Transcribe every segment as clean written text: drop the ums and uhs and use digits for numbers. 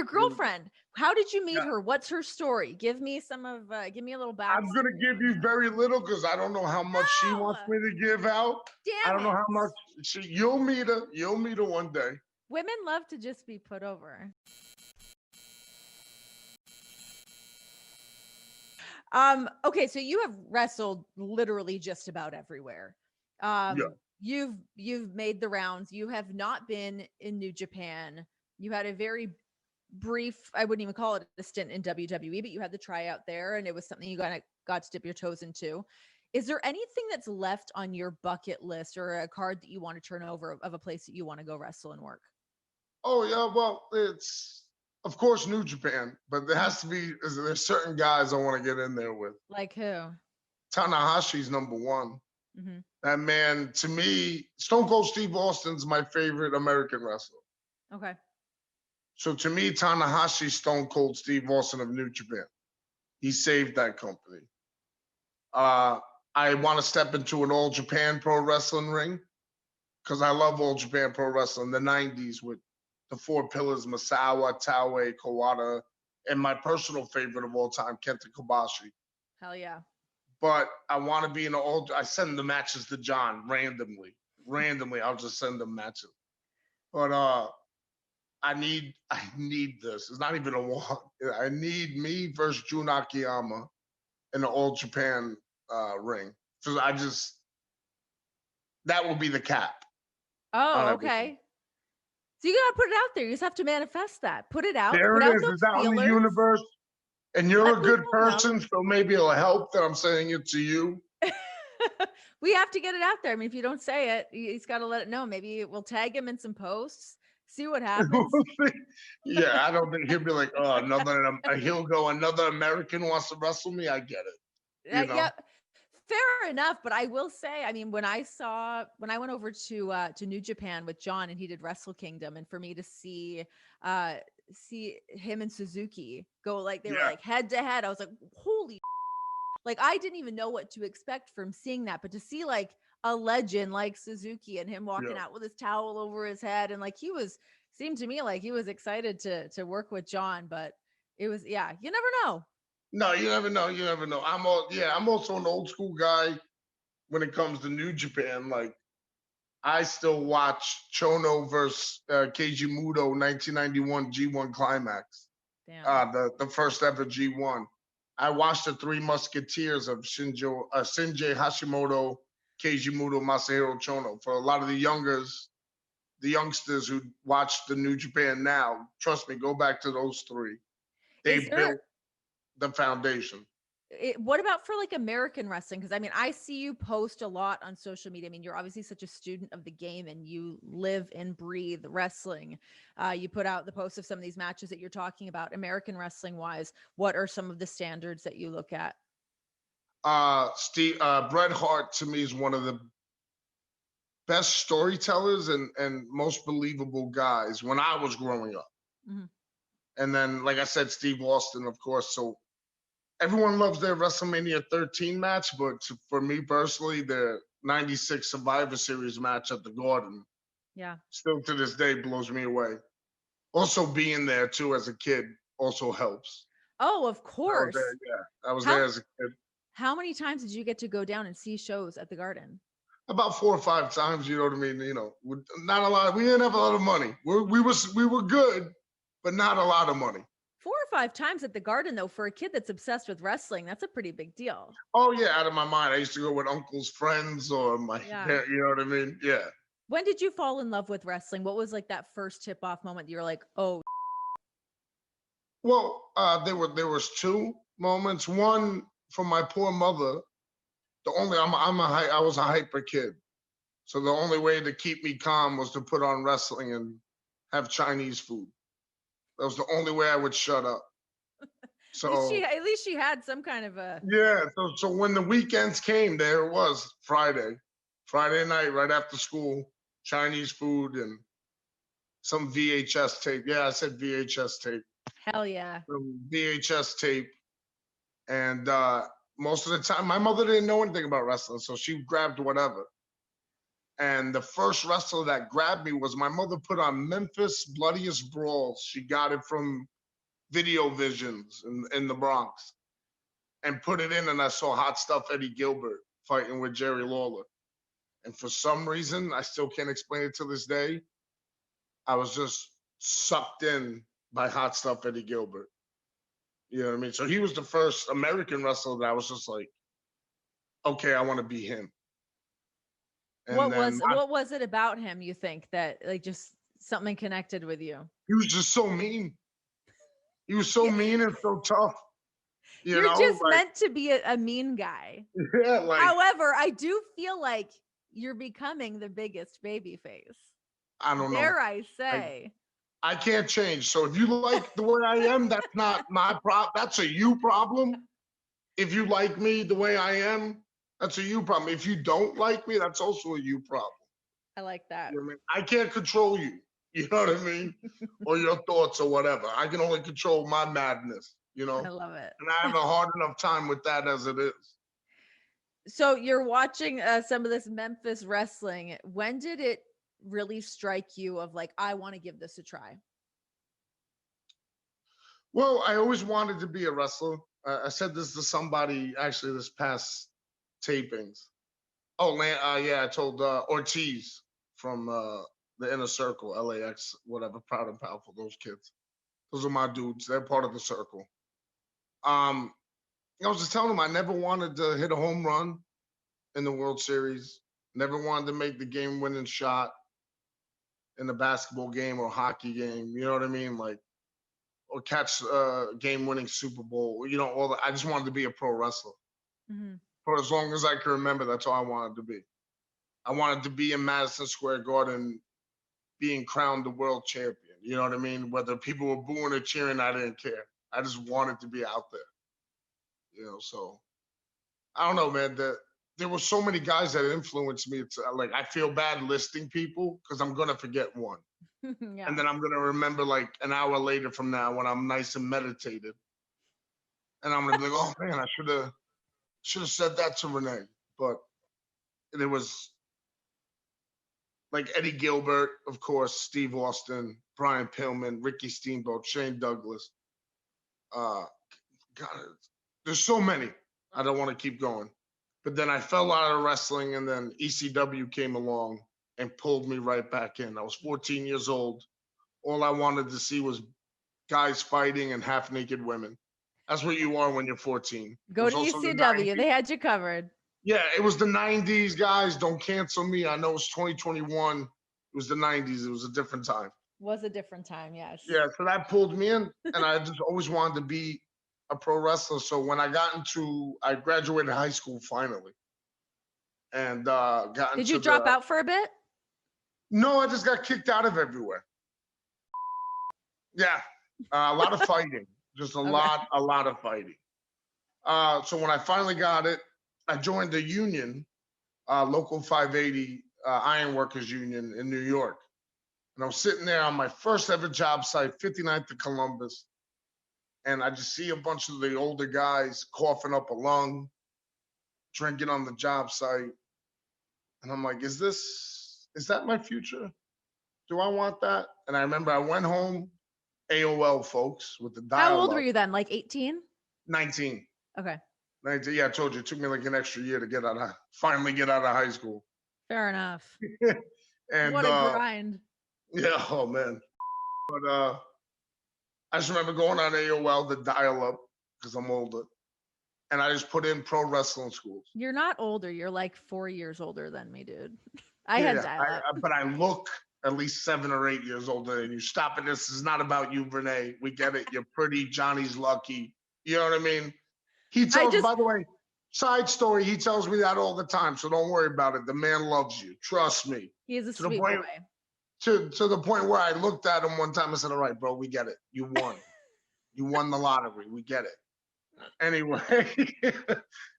your girlfriend. How did you meet her? What's her story? Give me a little backstory. I'm gonna give you very little because I don't know how much she wants me to give out. Damn I don't know it. how much you'll meet her. You'll meet her one day. Women love to just be put over. Okay, so you have wrestled literally just about everywhere. Yeah. You've made the rounds. You have not been in New Japan. You had a very brief, I wouldn't even call it a stint in WWE, but you had the tryout there, and it was something you got to dip your toes into. Is there anything that's left on your bucket list or a card that you want to turn over of a place that you want to go wrestle and work? Oh yeah, well, it's of course New Japan, but there has to be there's certain guys I want to get in there with. Like who? Tanahashi's number one. Mm-hmm. That man, to me, Stone Cold Steve Austin's my favorite American wrestler. Okay. So to me, Tanahashi's Stone Cold Steve Austin of New Japan. He saved that company. I want to step into an All Japan Pro Wrestling ring because I love All Japan Pro Wrestling, the 90s with the four pillars, Misawa, Taue, Kawada, and my personal favorite of all time, Kenta Kobashi. Hell yeah. But I want to be in I send the matches to John randomly. I'll just send them matches. But I need this. It's not even a want. I need me versus Jun Akiyama in the All Japan ring. So that will be the cap. Oh, okay. So you gotta put it out there. You just have to manifest that. Put it out. There put it out is. those It's out in the feelers. universe. And you're Let a good people know. person, so maybe it'll help that I'm saying it to you. We have to get it out there. I mean, if you don't say it, he's got to let it know. Maybe we'll tag him in some posts, see what happens. Yeah, I don't think he'll be like, oh, he'll go, another American wants to wrestle me. I get it. You know? Yeah, fair enough. But I will say, I mean, when I went over to New Japan with John and he did Wrestle Kingdom, and for me to see him and Suzuki go like they were like head to head, I was like, holy. Like, I didn't even know what to expect from seeing that, but to see like a legend like Suzuki and him walking out with his towel over his head, and like seemed to me like he was excited to work with John, but it was, you never know. No, you never know. You never know. I'm also an old school guy when it comes to New Japan. Like, I still watch Chono versus Keiji Muto 1991 G1 Climax. Damn. The first ever G1. I watched the Three Musketeers of Shinjei Hashimoto, Keiji Muto, Masahiro Chono. For a lot of the youngsters who watch the New Japan now, trust me, go back to those three. They built the foundation. What about for like American wrestling? Because I mean, I see you post a lot on social media. I mean, you're obviously such a student of the game and you live and breathe wrestling. You put out the posts of some of these matches that you're talking about. American wrestling wise, what are some of the standards that you look at? Bret Hart to me is one of the best storytellers and most believable guys when I was growing up. Mm-hmm. And then, like I said, Steve Austin, of course. So everyone loves their WrestleMania 13 match, but for me personally, the 96 Survivor Series match at the Garden, still to this day blows me away. Also being there too as a kid also helps. Oh, of course. I was there as a kid. How many times did you get to go down and see shows at the Garden? About 4 or 5 times, you know what I mean? You know, not a lot. We didn't have a lot of money. We were good, but not a lot of money. 4 or 5 times at the Garden, though, for a kid that's obsessed with wrestling, that's a pretty big deal. Oh, yeah, out of my mind. I used to go with uncle's friends or my parents, you know what I mean? Yeah. When did you fall in love with wrestling? What was like that first tip-off moment that you were like, oh? Well, there was 2 moments. One, for my poor mother, I was a hyper kid. So the only way to keep me calm was to put on wrestling and have Chinese food. That was the only way I would shut up. So at least she had some kind of a So when the weekends came, there it was Friday night, right after school, Chinese food and some VHS tape. Yeah, I said VHS tape. Hell yeah. Some VHS tape, and most of the time, my mother didn't know anything about wrestling, so she grabbed whatever. And the first wrestler that grabbed me was my mother put on Memphis Bloodiest Brawls. She got it from Video Visions in the Bronx and put it in. And I saw Hot Stuff Eddie Gilbert fighting with Jerry Lawler. And for some reason, I still can't explain it to this day, I was just sucked in by Hot Stuff Eddie Gilbert. You know what I mean? So he was the first American wrestler that I was just like, okay, I want to be him. And what was it about him, you think, that like just something connected with you? he was just so mean. He was so mean and so tough. You're just meant to be a mean guy. Yeah, like, however, I do feel like you're becoming the biggest baby face. I don't know. Dare I say. I can't change. So if you like the way I am, that's not my problem. That's a you problem. If you like me the way I am, that's a you problem. If you don't like me, that's also a you problem. I like that. You know what I mean? I can't control you. You know what I mean? Or your thoughts or whatever. I can only control my madness, you know? I love it. And I have a hard enough time with that as it is. So you're watching some of this Memphis wrestling. When did it really strike you of like, I want to give this a try? Well, I always wanted to be a wrestler. I said this to somebody actually this past tapings. Oh, yeah, I told Ortiz from the Inner Circle, LAX, whatever, Proud and Powerful, those kids. Those are my dudes. They're part of the circle. I was just telling them I never wanted to hit a home run in the World Series. Never wanted to make the game-winning shot in a basketball game or hockey game. You know what I mean? Like, or catch a game-winning Super Bowl. You know, all that. I just wanted to be a pro wrestler. Mm-hmm. For as long as I can remember, that's all I wanted to be. I wanted to be in Madison Square Garden being crowned the world champion. You know what I mean? Whether people were booing or cheering, I didn't care. I just wanted to be out there. You know, so I don't know, man. There were so many guys that influenced me. It's like I feel bad listing people because I'm gonna forget one. Yeah. And then I'm gonna remember like an hour later from now when I'm nice and meditated. And I'm gonna be like, oh man, I should have said that to Renee. But it was like Eddie Gilbert, of course, Steve Austin, Brian Pillman, Ricky Steamboat, Shane Douglas. God, there's so many. I don't want to keep going. But then I fell out of wrestling, and then ECW came along and pulled me right back in. I was 14 years old. All I wanted to see was guys fighting and half-naked women. That's what you are when you're 14. Go to ECW. They had you covered. Yeah, it was the 90s, guys. Don't cancel me. I know it's 2021. It was the 90s. It was a different time. Was a different time, yes. Yeah, so that pulled me in, and I just always wanted to be a pro wrestler. So when I graduated high school finally, and Did you drop out for a bit? No, I just got kicked out of everywhere. Yeah, a lot of fighting, just a lot of fighting. So when I finally got it, I joined the union, local 580 Ironworkers Union in New York. And I was sitting there on my first ever job site, 59th of Columbus. And I just see a bunch of the older guys coughing up a lung, drinking on the job site. And I'm like, is that my future? Do I want that? And I remember I went home, AOL folks, with the dial-up. How old were you then? Like 18? 19. Okay. 19, yeah, I told you, it took me like an extra year to finally get out of high school. Fair enough. And what a grind. Yeah, oh man. But I just remember going on AOL, the dial-up, because I'm older, and I just put in pro wrestling schools. You're not older. You're like 4 years older than me, dude. I had dial-up. But I look at least 7 or 8 years older than you. Stop it. This is not about you, Renee. We get it. You're pretty. Johnny's lucky. You know what I mean? He tells, by the way, side story, he tells me that all the time, so don't worry about it. The man loves you. Trust me. He is a sweet boy. To the point where I looked at him one time and said, all right, bro, we get it. You won. You won the lottery. We get it. Anyway,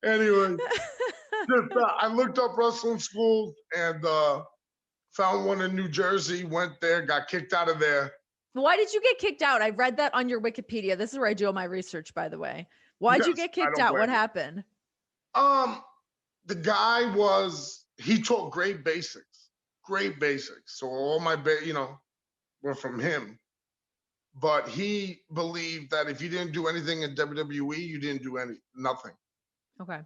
I looked up wrestling schools and found one in New Jersey, went there, got kicked out of there. Why did you get kicked out? I read that on your Wikipedia. This is where I do all my research, by the way. Why'd you get kicked out? What happened? The guy he taught great basics. great basics. So all my, were from him. But he believed that if you didn't do anything in WWE, you didn't do nothing. Okay.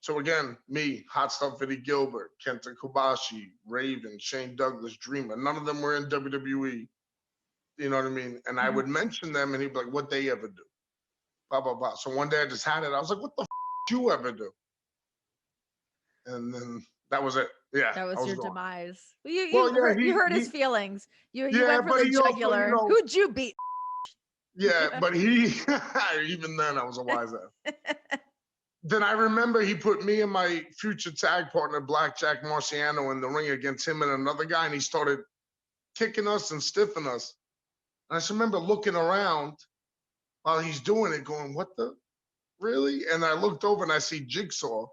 So again, me, Hot Stuff Eddie Gilbert, Kenta Kobashi, Raven, Shane Douglas, Dreamer, none of them were in WWE. You know what I mean? And I would mention them and he'd be like, what they ever do? Blah, blah, blah. So one day I just had it. I was like, what the did you ever do? And then that was it. Yeah. That was your gone. demise. He hurt his feelings. You yeah, went for but the he also, jugular. Who'd you beat? Yeah, but he, even then I was a wise ass. Then I remember he put me and my future tag partner, Blackjack Marciano, in the ring against him and another guy, and he started kicking us and stiffing us. And I just remember looking around while he's doing it, going, what the, really? And I looked over and I see Jigsaw,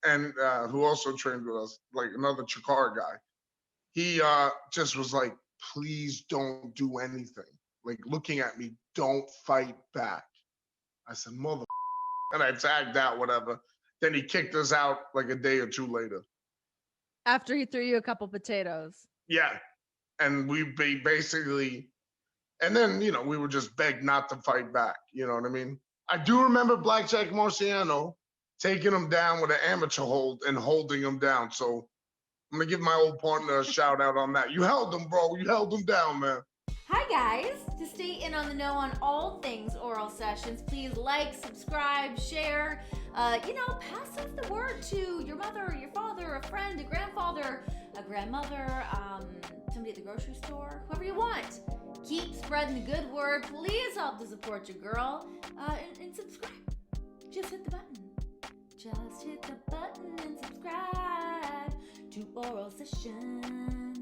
and who also trained with us, like another Chikara guy. He just was like, please don't do anything. Like looking at me, don't fight back. I said, mother, and I tagged out, whatever. Then he kicked us out like a day or two later. After he threw you a couple potatoes. Yeah. And we basically, and then, we were just begged not to fight back. You know what I mean? I do remember Blackjack Marciano taking him down with an amateur hold and holding him down. So I'm going to give my old partner a shout out on that. You held him, bro. You held him down, man. Hi guys! To stay in on the know on all things oral sessions, please like, subscribe, share, pass off the word to your mother, your father, a friend, a grandfather, a grandmother, somebody at the grocery store, whoever you want. Keep spreading the good word. Please help to support your girl and subscribe. Just hit the button. Just hit the button and subscribe to Oral Sessions.